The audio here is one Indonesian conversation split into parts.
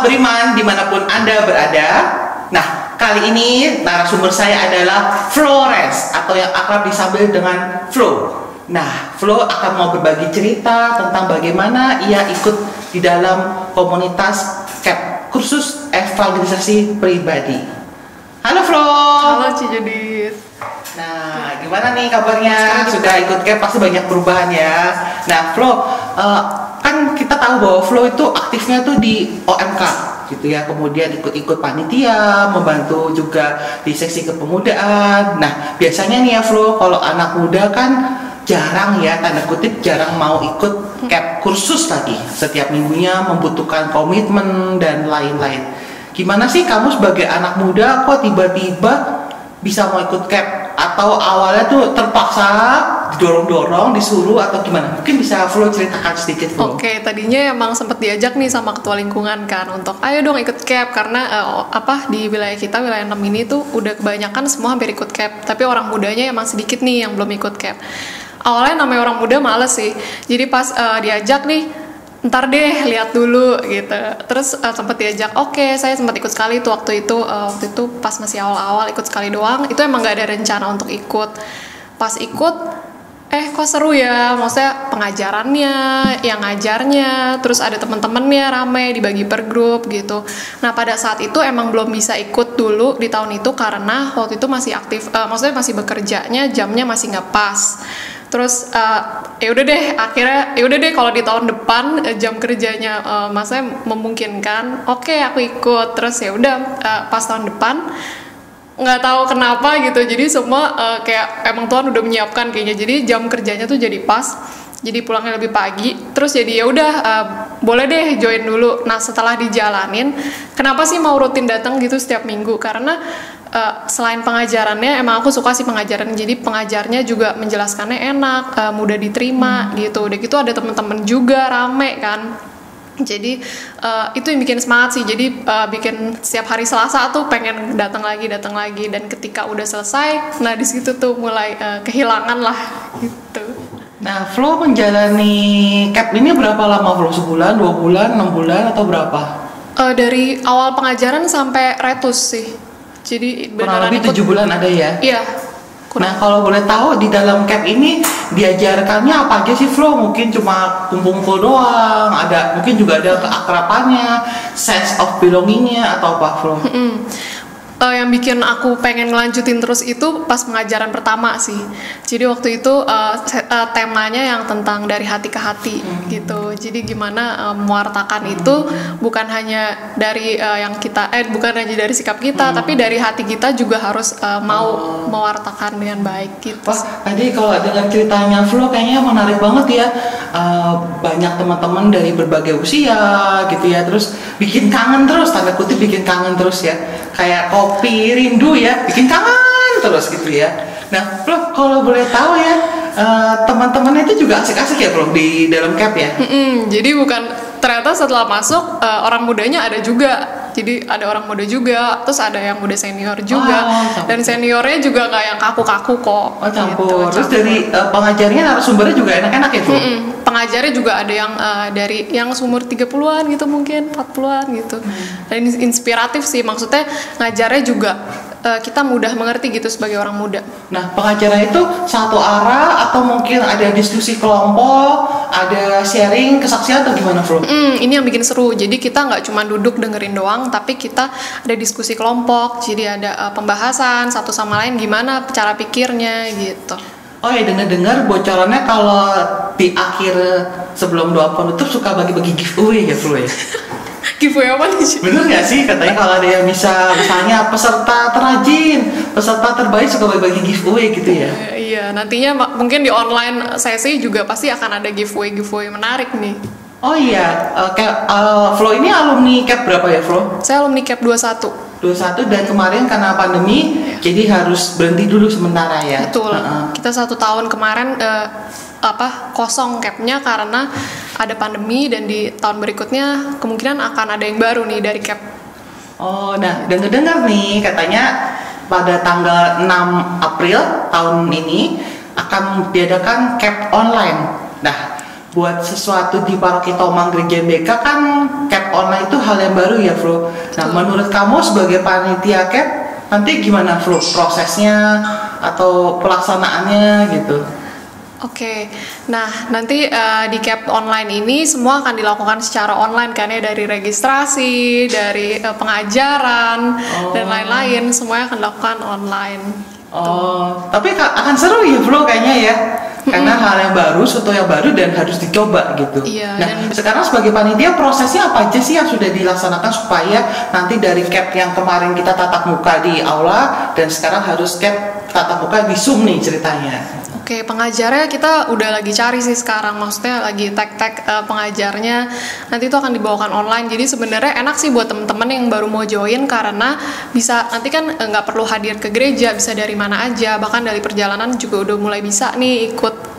Sobat Beriman dimanapun Anda berada. Nah, kali ini narasumber saya adalah Flores atau yang akrab disambut dengan Flo. Nah, Flo akan mau berbagi cerita tentang bagaimana ia ikut di dalam komunitas CAP, kursus evangelisasi pribadi. Halo Flo. Halo Ci Judit. Nah, gimana nih kabarnya? Sudah ikut CAP pasti banyak perubahan ya. Nah, Flo, kan kita tahu bahwa Flo itu aktifnya tuh di OMK gitu ya, kemudian ikut-ikut panitia, membantu juga di seksi kepemudaan. Nah, biasanya nih ya Flo, kalau anak muda kan jarang ya, tanda kutip jarang mau ikut CAP kursus lagi. Setiap minggunya membutuhkan komitmen dan lain-lain. Gimana sih kamu sebagai anak muda kok tiba-tiba bisa mau ikut CAP? Atau awalnya tuh terpaksa didorong-dorong, disuruh atau gimana? Mungkin bisa Flo ceritakan sedikit Flo. Oke, tadinya emang sempat diajak nih sama ketua lingkungan kan untuk ayo dong ikut CAP karena di wilayah kita, wilayah 6 ini tuh udah kebanyakan semua hampir ikut CAP, tapi orang mudanya emang sedikit nih yang belum ikut CAP. Awalnya namanya orang muda males sih, jadi pas diajak nih, ntar deh lihat dulu gitu. Terus sempat diajak, oke, saya sempat ikut sekali tuh waktu itu pas masih awal-awal ikut sekali doang. Itu emang gak ada rencana untuk ikut. Pas ikut, kok seru ya, maksudnya pengajarannya, yang ngajarnya, terus ada temen-temennya rame dibagi per grup gitu. Nah pada saat itu emang belum bisa ikut dulu di tahun itu karena waktu itu masih aktif, maksudnya masih bekerjanya, jamnya masih nggak pas. Terus akhirnya kalau di tahun depan jam kerjanya maksudnya memungkinkan, oke, aku ikut. Terus ya udah pas tahun depan nggak tahu kenapa gitu, jadi semua kayak emang Tuhan udah menyiapkan kayaknya, jadi jam kerjanya tuh jadi pas, jadi pulangnya lebih pagi. Terus jadi ya udah boleh deh join dulu. Nah setelah dijalanin, kenapa sih mau rutin datang gitu setiap minggu? Karena selain pengajarannya, emang aku suka sih pengajaran, jadi pengajarnya juga menjelaskannya enak, mudah diterima gitu. Udah gitu ada teman-teman juga rame kan, jadi itu yang bikin semangat sih. Jadi bikin setiap hari Selasa tuh pengen datang lagi. Dan ketika udah selesai, nah di situ tuh mulai kehilangan lah gitu. Nah, Flo menjalani CAP ini berapa lama Flo? Sebulan, 2 bulan, 6 bulan atau berapa? Dari awal pengajaran sampai retus sih. Jadi kurang lebih 7 bulan ada ya? Iya. Nah, kalau boleh tahu di dalam CAP ini diajarkannya apa aja sih Flo? Mungkin cuma kumpul-kumpul doang, mungkin juga ada keakrabannya, sense of belongingnya atau apa Flo? Yang bikin aku pengen ngelanjutin terus itu pas pengajaran pertama sih. Jadi waktu itu temanya yang tentang dari hati ke hati gitu. Jadi gimana mewartakan itu bukan hanya dari bukan hanya dari sikap kita, tapi dari hati kita juga harus mau mewartakan dengan baik gitu. Wah, tadi kalau dengar ceritanya Flo kayaknya menarik banget ya. Banyak teman-teman dari berbagai usia gitu ya, terus bikin kangen terus, tanda kutip bikin kangen terus ya. Kayak kopi rindu ya, bikin kangen terus gitu ya. Nah, Flo kalau boleh tahu ya, teman-temannya itu juga asik-asik ya Flo di dalam CAP ya? Jadi ternyata setelah masuk orang mudanya ada juga. Jadi ada orang muda juga, terus ada yang udah senior juga, dan seniornya juga nggak yang kaku-kaku kok. Oh campur. Gitu, terus dari pengajarnya narasumbernya juga enak-enak ya Flo? Pengajarnya juga ada yang dari yang seumur 30-an gitu, mungkin 40-an gitu. Dan inspiratif sih, maksudnya ngajarnya juga kita mudah mengerti gitu sebagai orang muda. Nah, pengajaran itu satu arah atau mungkin ada diskusi kelompok, ada sharing kesaksian atau gimana Flo? Ini yang bikin seru. Jadi kita nggak cuma duduk dengerin doang, tapi kita ada diskusi kelompok. Jadi ada pembahasan satu sama lain gimana cara pikirnya gitu. Oh ya, dengar-dengar bocorannya kalau di akhir sebelum doa penutup suka bagi-bagi giveaway ya Flo ya? Giveaway apa nih? Bener gak sih katanya kalau ada yang bisa, misalnya peserta terrajin, peserta terbaik suka bagi-bagi giveaway gitu ya? Iya, nantinya mungkin di online sesi juga pasti akan ada giveaway menarik nih. Oh iya, Flo ini alumni CAP berapa ya Flo? Saya alumni CAP 21. 21 dan kemarin karena pandemi jadi harus berhenti dulu sementara ya. Betul. Kita 1 tahun kemarin kosong CAP-nya karena ada pandemi, dan di tahun berikutnya kemungkinan akan ada yang baru nih dari CAP. Oh, nah dengar-dengar nih katanya pada tanggal 6 April tahun ini akan diadakan CAP online. Nah, buat sesuatu di Paroki Tomang Gereja MBK kan CAP online itu hal yang baru ya Flo. Nah menurut kamu sebagai panitia CAP nanti gimana Flo prosesnya atau pelaksanaannya gitu? Oke, nah nanti di CAP online ini semua akan dilakukan secara online kan ya, dari registrasi, dari pengajaran dan lain-lain, semuanya akan dilakukan online. Tapi akan seru ya Flo kayaknya ya, karena hal yang baru, sesuatu yang baru dan harus dicoba gitu. Iya, nah sekarang sebagai panitia prosesnya apa aja sih yang sudah dilaksanakan supaya nanti dari CAP yang kemarin kita tatap muka di aula dan sekarang harus CAP tatap muka di Zoom nih ceritanya? Oke, pengajarnya kita udah lagi cari sih sekarang, maksudnya lagi tag pengajarnya nanti itu akan dibawakan online. Jadi sebenarnya enak sih buat temen-temen yang baru mau join karena bisa nanti kan nggak perlu hadir ke gereja, bisa dari mana aja, bahkan dari perjalanan juga udah mulai bisa nih ikut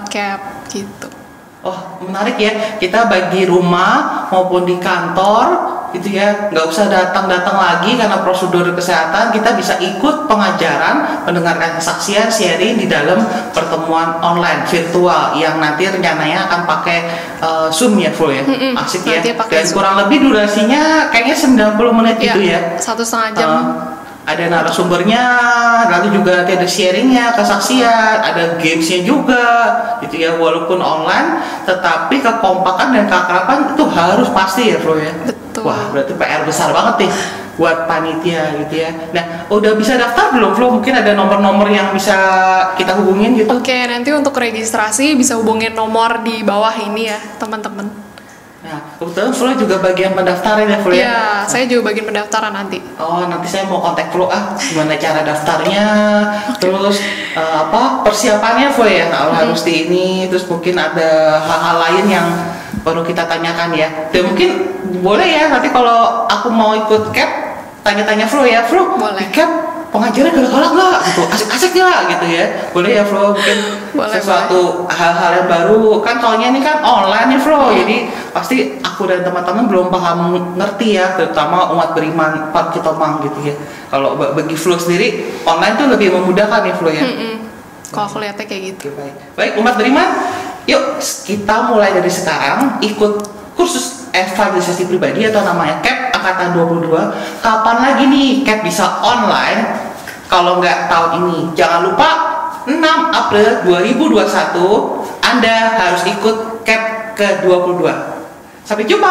CAP gitu. Oh menarik ya, kita baik di rumah maupun di kantor gitu ya, nggak usah datang lagi karena prosedur kesehatan, kita bisa ikut pengajaran, mendengarkan kesaksian, sharing di dalam pertemuan online virtual yang nanti rencananya akan pakai Zoom ya Flo ya. Asik ya, dan Zoom. Kurang lebih durasinya kayaknya 90 menit gitu ya, 1,5 jam. Ada narasumbernya, lalu juga ada sharingnya, kesaksian, ada gamesnya juga gitu ya, walaupun online tetapi kekompakan dan keakraban itu harus pasti ya Flo ya. Betul. Wah berarti PR besar banget nih buat panitia gitu ya. Nah udah bisa daftar belum Flo? Mungkin ada nomor-nomor yang bisa kita hubungin gitu? Oke, nanti untuk registrasi bisa hubungin nomor di bawah ini ya teman-teman. Nah, kebetulan Flo juga bagian pendaftaran ya Flo ya? Iya, saya juga bagian pendaftaran nanti. Oh, nanti saya mau kontak Flo gimana cara daftarnya, terus persiapannya Flo ya, harus di ini, terus mungkin ada hal-hal lain yang perlu kita tanyakan ya. Dan mungkin boleh ya nanti kalau aku mau ikut CAP, tanya-tanya Flo ya, Flo, boleh. Di CAP pengajarnya galak-galak nggak gitu, asik-asik nggak gitu ya, boleh ya Flo, mungkin sesuatu hal-hal yang baru kan, soalnya ini kan online nih Flo, jadi pasti aku dan teman-teman belum paham ngerti ya, terutama umat beriman Paroki Tomang gitu ya. Kalau bagi Flo sendiri online tuh lebih memudahkan ya Flo ya. Kalau aku lihatnya kayak gitu. Baik umat beriman, yuk kita mulai dari sekarang ikut kursus evangelisasi pribadi atau namanya CAP angkatan 22. Kapan lagi nih CAP bisa online? Kalau nggak tahun ini, jangan lupa 6 April 2021 Anda harus ikut CAP ke-22. Sampai jumpa.